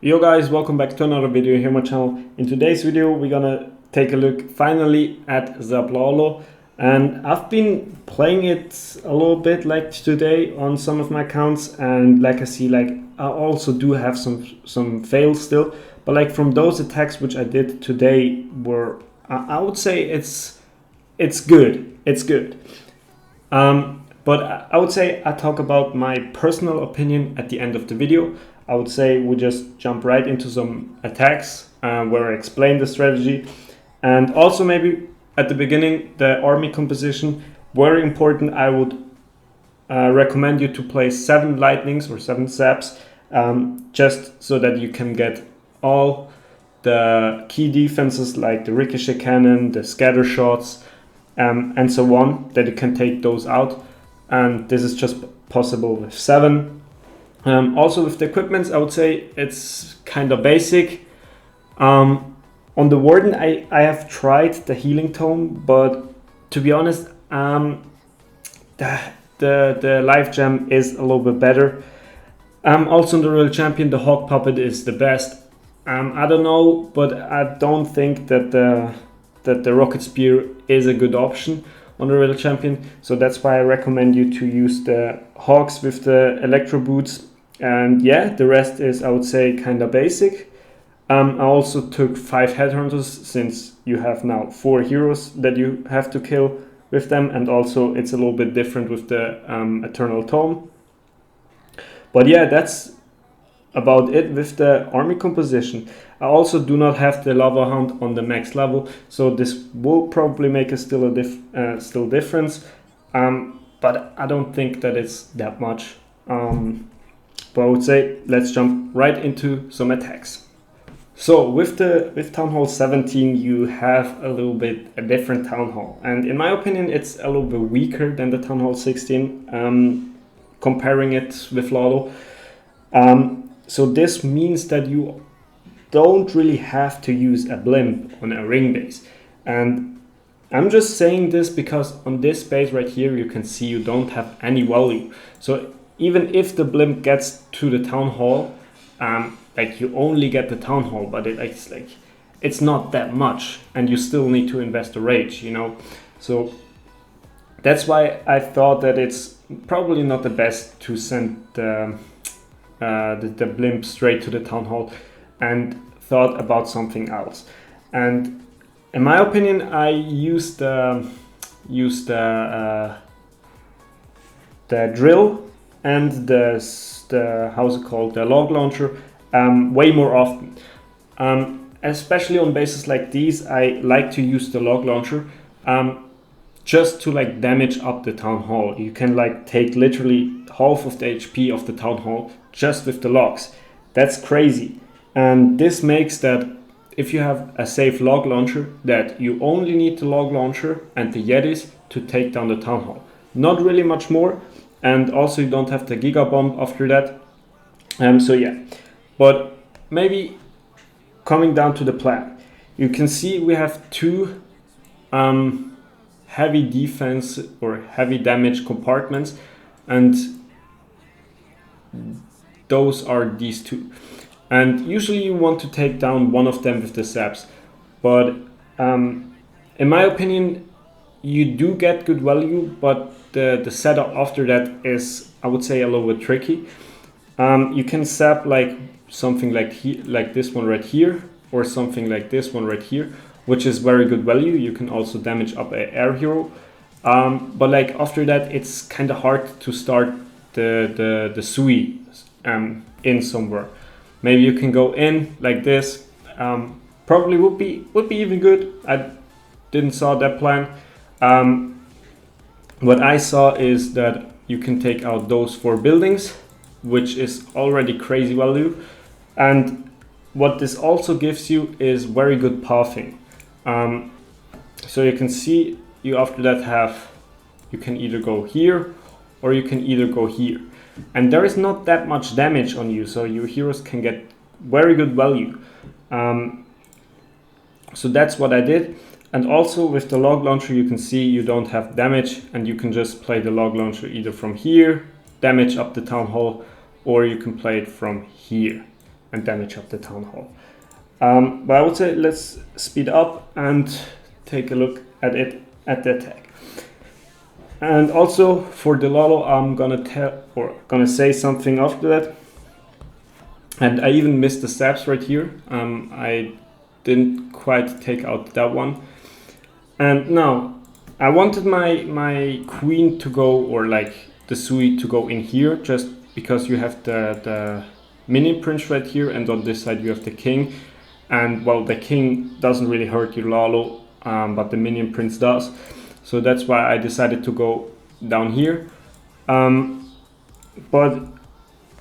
Yo guys, welcome back to another video here on my channel. In today's video we're gonna take a look finally at Zaplalo, and I've been playing it a little bit like today on some of my accounts, and like I see, like I also do have some fails still, but like from those attacks which I did today were I would say it's good. It's good. But I would say I talk about my personal opinion at the end of the video. I would say we just jump right into some attacks where I explain the strategy, and also maybe at the beginning the army composition. Very important. I would recommend you to play 7 lightnings or 7 zaps, just so that you can get all the key defenses like the ricochet cannon, the scatter shots, and so on, that you can take those out. And this is just possible with 7. Also with the equipments, I would say it's kind of basic. On the Warden, I have tried the healing tome, but to be honest, the life gem is a little bit better. Also on the Royal Champion, the Hawk Puppet is the best. I don't know, but I don't think that the Rocket Spear is a good option on the Royal Champion, so that's why I recommend you to use the Hawks with the Electro Boots. And yeah, the rest is, I would say, kind of basic. I also took 5 Headhunters, since you have now 4 heroes that you have to kill with them, and also it's a little bit different with the Eternal Tome. But yeah, that's about it with the army composition. I also do not have the Lava Hound on the max level, so this will probably make a still difference, but I don't think that it's that much. But I would say let's jump right into some attacks. So with Town Hall 17, you have a little bit a different Town Hall, and in my opinion it's a little bit weaker than the Town Hall 16, comparing it with Lalo. So this means that you don't really have to use a blimp on a ring base, and I'm just saying this because on this base right here you can see you don't have any value. So even if the blimp gets to the Town Hall, like you only get the Town Hall, but it's not that much, and you still need to invest a rage, you know. So that's why I thought that it's probably not the best to send the blimp straight to the Town Hall, and thought about something else. And in my opinion, I used the drill and the how's it called, the log launcher, way more often. Especially on bases like these, I like to use the log launcher just to like damage up the Town Hall. You can like take literally half of the HP of the Town Hall just with the logs. That's crazy. And this makes that if you have a safe log launcher, that you only need the log launcher and the Yetis to take down the Town Hall. Not really much more. And also you don't have the Giga Bomb after that. So yeah, but maybe coming down to the plan, you can see we have 2 heavy defense or heavy damage compartments, and those are these 2. And usually you want to take down one of them with the zaps, but in my opinion you do get good value, but the setup after that is, I would say, a little bit tricky. You can zap like something like this one right here, or something like this one right here, which is very good value. You can also damage up an air hero, but like after that it's kind of hard to start the Sui in somewhere. Maybe you can go in like this. Probably would be even good. I didn't saw that plan. What I saw is that you can take out those 4 buildings, which is already crazy value. And what this also gives you is very good pathing. So you can see you after that you can either go here or you can either go here. And there is not that much damage on you, so your heroes can get very good value. So that's what I did. And also with the log launcher you can see you don't have damage, and you can just play the log launcher either from here, damage up the Town Hall, or you can play it from here. and damage up the Town Hall. But I would say let's speed up and take a look at it at the attack. And also for the Lalo, I'm gonna say something after that. And I even missed the stabs right here. I didn't quite take out that one. And now I wanted my queen to go, or like the Sui to go in here, just because you have the minion prince right here, and on this side you have the king. And well, the king doesn't really hurt your Lalo, but the minion prince does. So that's why I decided to go down here. But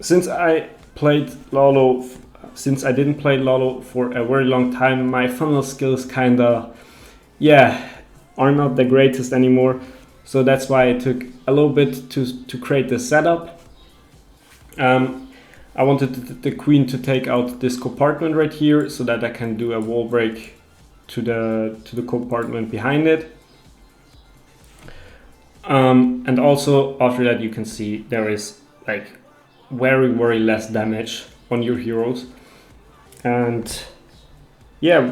since I didn't play Lalo for a very long time, my funnel skills kinda, are not the greatest anymore. So that's why it took a little bit to create the setup. I wanted the queen to take out this compartment right here so that I can do a wall break to the compartment behind it. And also after that you can see there is like very less damage on your heroes. And yeah,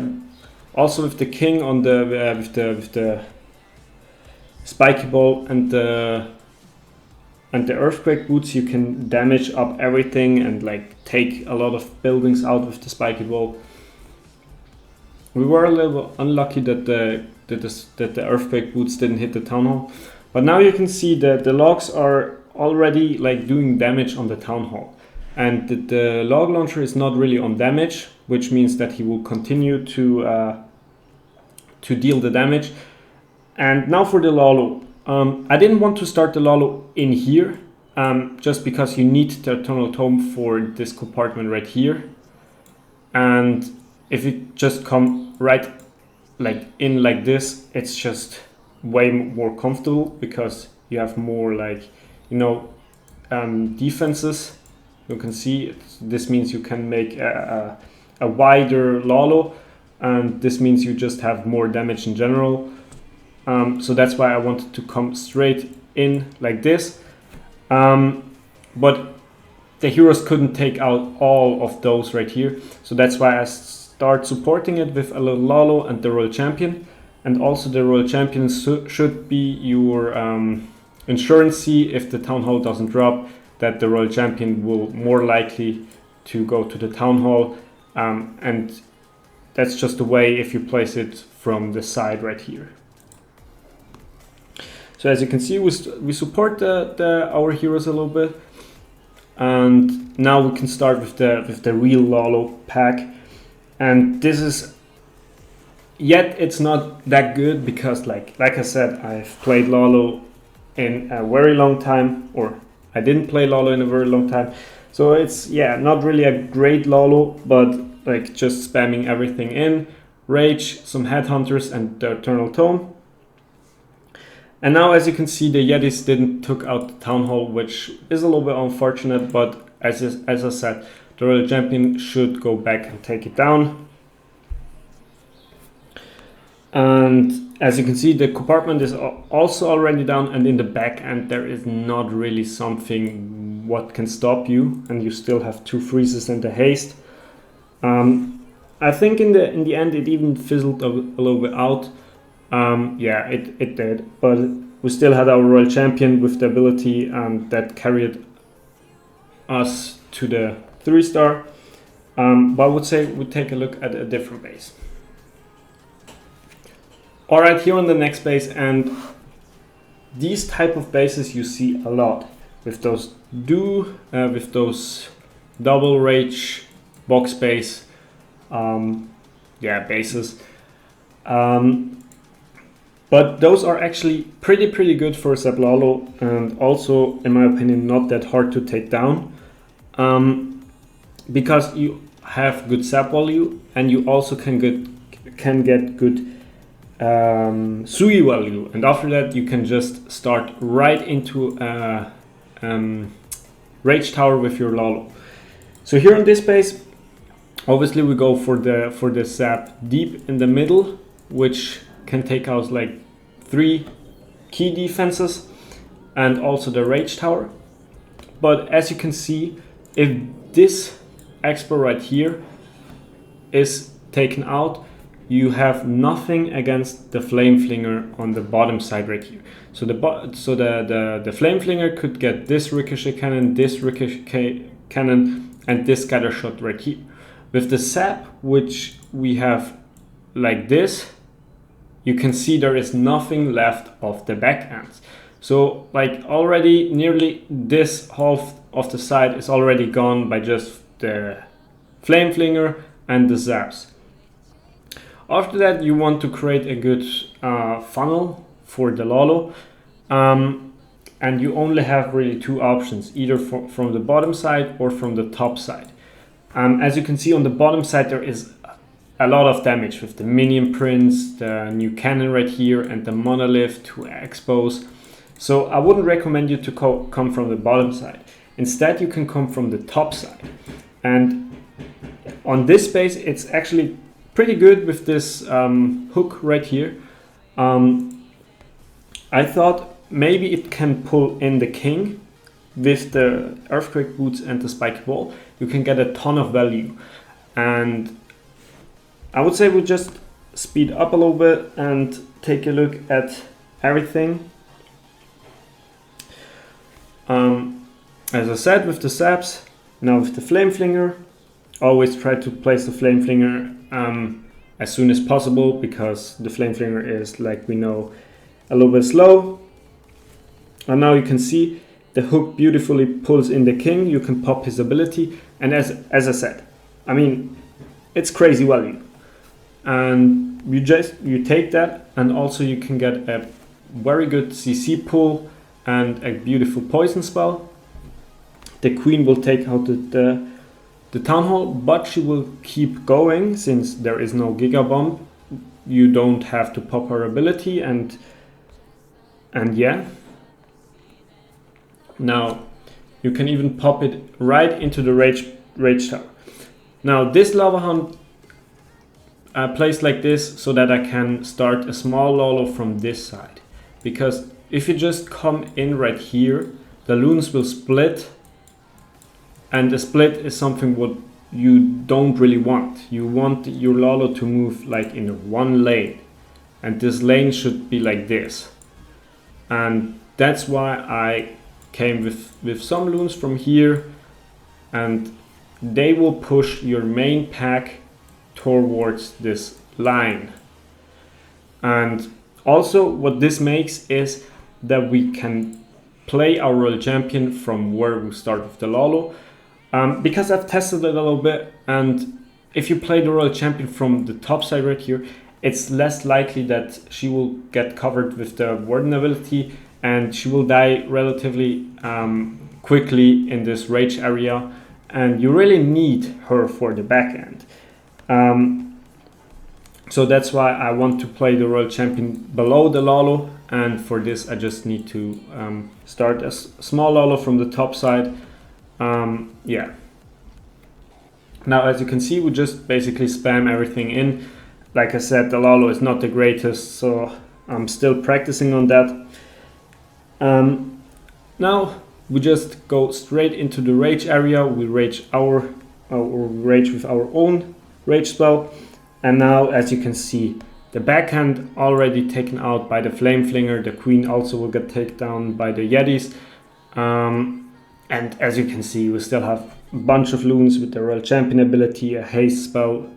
also with the king on the with the spiky ball and the earthquake boots, you can damage up everything and like take a lot of buildings out with the spiky ball. We were a little unlucky that the earthquake boots didn't hit the town hall, but now you can see that the logs are already like doing damage on the town hall, and the log launcher is not really on damage, which means that he will continue to deal the damage. And now for the Lalo. I didn't want to start the Lalo in here, just because you need the Eternal Tome for this compartment right here. And if you just come right like in like this, it's just way more comfortable because you have more like, you know, defenses. You can see this means you can make a wider Lalo, and this means you just have more damage in general. So that's why I wanted to come straight in like this. But the heroes couldn't take out all of those right here. So that's why I start supporting it with a little Lalo and the Royal Champion. And also the Royal Champion should be your insurance if the Town Hall doesn't drop, that the Royal Champion will more likely to go to the Town Hall. And that's just the way if you place it from the side right here. So as you can see, we support our heroes a little bit, and now we can start with the real Lalo pack. And this is, yet it's not that good because like I said, I've played Lalo in a very long time, or I didn't play Lalo in a very long time. So it's not really a great Lalo, but like just spamming everything in, Rage, some Headhunters, and the Eternal Tome. And now, as you can see, the Yetis didn't took out the Town Hall, which is a little bit unfortunate, but as I said, the Royal Champion should go back and take it down. And as you can see, the compartment is also already down, and in the back end there is not really something what can stop you, and you still have 2 freezes and a haste. I think in the end it even fizzled a little bit out. It did, but we still had our Royal Champion with the ability that carried us to the 3-star. But I would say we take a look at a different base. Alright, here on the next base, and these type of bases you see a lot with those with those double rage box base bases. But those are actually pretty good for Zaplalo, and also, in my opinion, not that hard to take down, because you have good sap value, and you also can get good Sui value, and after that you can just start right into a Rage Tower with your Lalo. So here on this base, obviously we go for the sap deep in the middle, which can take out like 3 key defenses and also the Rage Tower. But as you can see, if this expo right here is taken out, you have nothing against the flame flinger on the bottom side right here. So the flame flinger could get this ricochet cannon, this ricochet cannon, and this scatter shot right here. With the sap, which we have like this, you can see there is nothing left of the backends. So like already nearly this half of the side is already gone by just the flame flinger and the zaps. After that, you want to create a good funnel for the Lalo, and you only have really two options, either from the bottom side or from the top side. As you can see on the bottom side, there is a lot of damage with the minion prints, the new cannon right here, and the monolith to expose. So I wouldn't recommend you to come from the bottom side. Instead, you can come from the top side. And on this base, it's actually pretty good with this hook right here. I thought maybe it can pull in the king with the earthquake boots and the spiky ball. You can get a ton of value. And I would say we just speed up a little bit and take a look at everything. As I said, with the saps, now with the flame flinger, always try to place the flame flinger as soon as possible, because the flame flinger is, like we know, a little bit slow. And now you can see the hook beautifully pulls in the king. You can pop his ability, and as I said, I mean, it's crazy value. And you take that, and also you can get a very good CC pull and a beautiful poison spell. The queen will take out the town hall, but she will keep going since there is no giga bomb. You don't have to pop her ability, and yeah. Now you can even pop it right into the rage tower. Now this lava hound placed like this so that I can start a small Lalo from this side, because if you just come in right here, the loons will split, and the split is something what you don't really want. You want your Lalo to move like in one lane, and this lane should be like this. And that's why I came with some loons from here, and they will push your main pack towards this line. And also what this makes is that we can play our royal champion from where we start with the Lalo. Because I've tested it a little bit, and if you play the royal champion from the top side right here, it's less likely that she will get covered with the warden ability, and she will die relatively quickly in this rage area, and you really need her for the back end. So that's why I want to play the royal champion below the Lalo, and for this I just need to start a small Lalo from the top side. Yeah. Now as you can see, we just basically spam everything in. Like I said, the Lalo is not the greatest, so I'm still practicing on that. Now we just go straight into the rage area. We rage with our own rage spell, and now as you can see, the backhand already taken out by the flame flinger. The queen also will get taken down by the yetis. And as you can see, we still have a bunch of loons with the royal champion ability, a haste spell,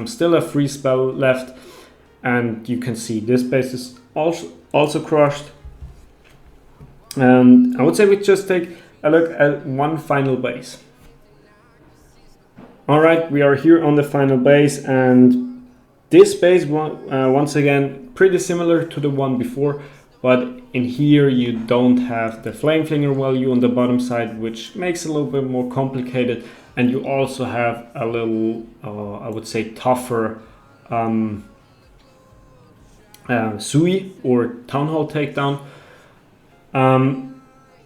still a free spell left, and you can see this base is also crushed. And I would say we just take a look at one final base. Alright, we are here on the final base, and this base once again pretty similar to the one before, but in here you don't have the flame flinger value on the bottom side, which makes it a little bit more complicated, and you also have a little I would say tougher Sui or town hall takedown.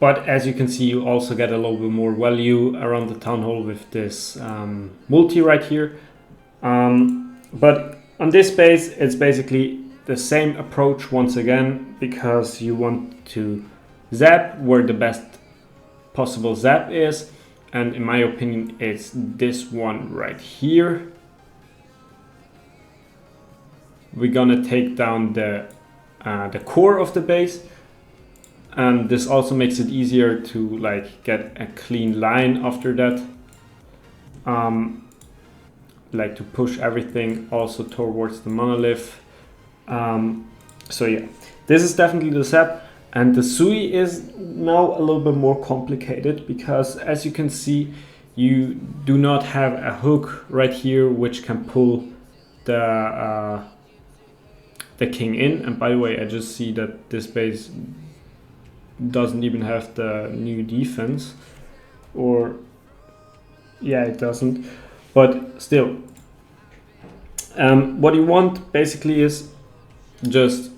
But as you can see, you also get a little bit more value around the town hall with this multi right here. But on this base, it's basically the same approach once again, because you want to zap where the best possible zap is, and in my opinion it's this one right here. We're gonna take down the core of the base, and this also makes it easier to like get a clean line after that. Like to push everything also towards the monolith. So yeah, this is definitely the Zap, and the Sui is now a little bit more complicated because, as you can see, you do not have a hook right here which can pull the king in. And by the way, I just see that this base doesn't even have the new defense, or yeah, it doesn't, but still, what you want basically is just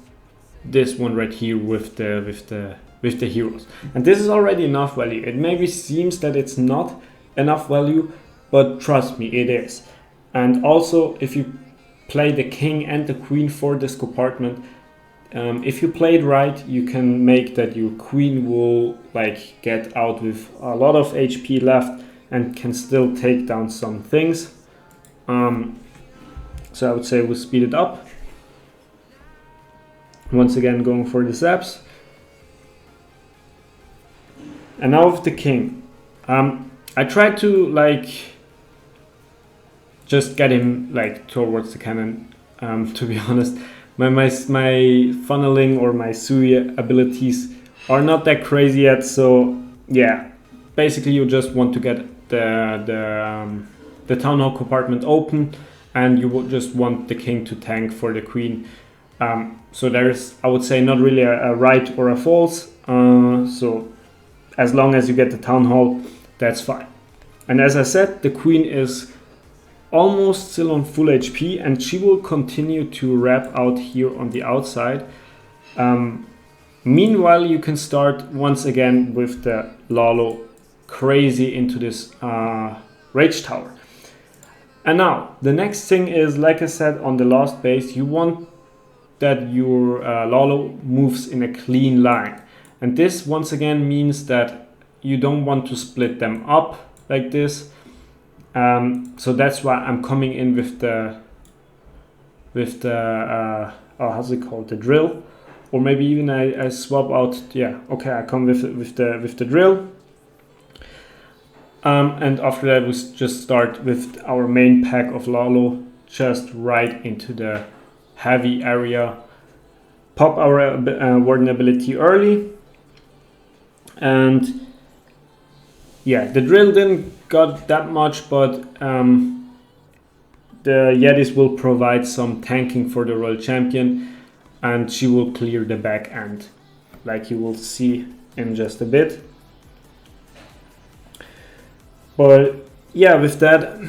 this one right here with the heroes, and this is already enough value. It maybe seems that it's not enough value, but trust me, it is. And also, if you play the king and the queen for this compartment, if you play it right, you can make that your queen will like get out with a lot of HP left and can still take down some things. So I would say we'll speed it up. Once again, going for the zaps. And now with the king. I tried to like just get him like towards the cannon. To be honest, my funneling or my Sui abilities are not that crazy yet. So yeah, basically you just want to get the town hall compartment open, and you would just want the king to tank for the queen. So there's, I would say, not really a right or a false. So as long as you get the town hall, that's fine. And as I said, the queen is almost still on full HP, and she will continue to wrap out here on the outside. Meanwhile, you can start once again with the Lalo crazy into this rage tower. And now the next thing is, like I said on the last base, you want that your Lalo moves in a clean line, and this once again means that you don't want to split them up like this. So that's why I'm coming in with the how's it called, the drill, or maybe even I swap out. Yeah, okay, I come with the drill. And after that, we just start with our main pack of Lalo, just right into the heavy area, pop our warden ability early, and yeah, the drill didn't got that much, but the Yetis will provide some tanking for the Royal Champion, and she will clear the back end, like you will see in just a bit. But yeah, with that,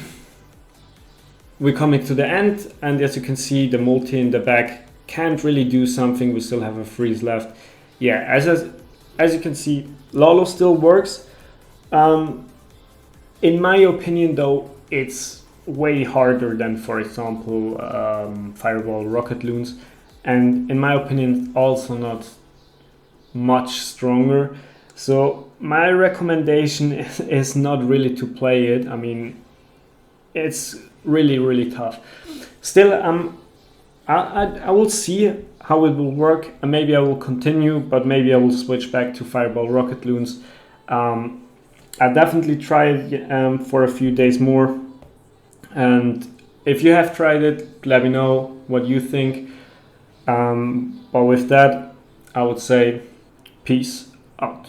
we're coming to the end, and as you can see, the multi in the back can't really do something. We still have a freeze left. Yeah, as you can see, Lalo still works. In my opinion, though, it's way harder than, for example, Fireball Rocket Loons, and in my opinion, also not much stronger. So my recommendation is not really to play it. I mean, it's really tough. Still, I will see how it will work, and maybe I will continue, but maybe I will switch back to Fireball Rocket Loons. I definitely try it for a few days more, and if you have tried it, let me know what you think. But with that, I would say peace out.